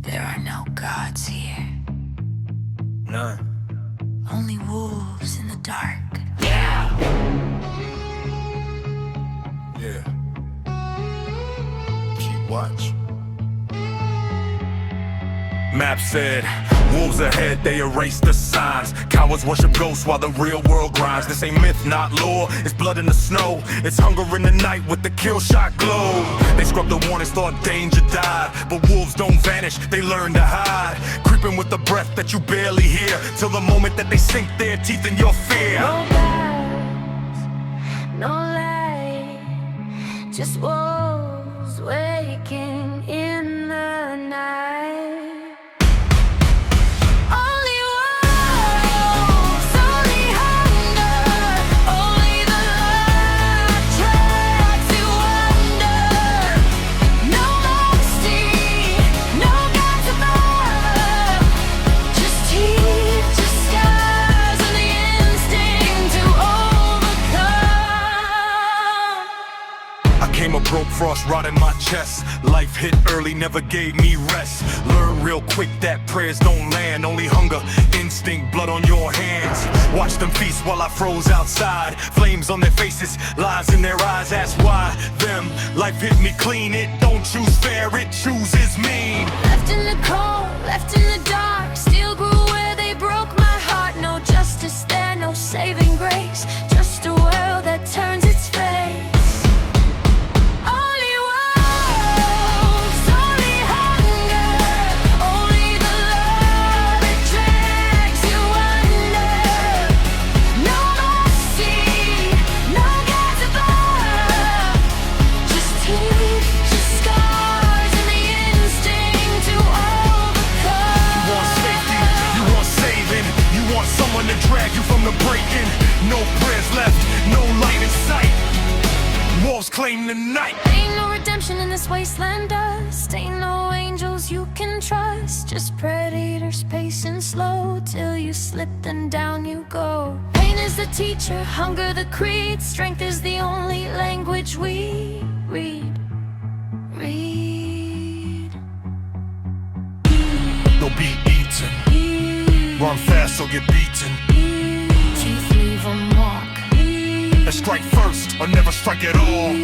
There are no gods here. None. Only wolves in the dark. Yeah. Keep watch. Map said, wolves ahead, they erase the signs. Cowards worship ghosts while the real world grinds. This ain't myth, not lore, it's blood in the snow. It's hunger in the night with the kill shot glow. They scrubbed the warnings, thought danger died. But wolves don't vanish, they learn to hide. Creeping with the breath that you barely hear, till the moment that they sink their teeth in your fear. No bars, no light, just wolves waking in the night. Came a broke, frost rot in my chest. Life hit early, never gave me rest. Learn real quick that prayers don't land. Only hunger, instinct, blood on your hands. Watch them feast while I froze outside. Flames on their faces, lies in their eyes. Ask why them. Life hit me clean, it don't choose fair, it chooses mean. Left in the cold, left in the dark. Still grew where they broke my heart. No justice there, no saving grace. Just a world that turns its face. To drag you from the break-in. No prayers left, no light in sight. Wolves claim the night. Ain't no redemption in this wasteland dust. Ain't no angels you can trust. Just predators pacing slow. Till you slip, then down you go. Pain is the teacher, hunger the creed. Strength is the only language we read. They'll be eaten. Run fast or get beaten. Teeth leave a mark. And strike first or never strike at all.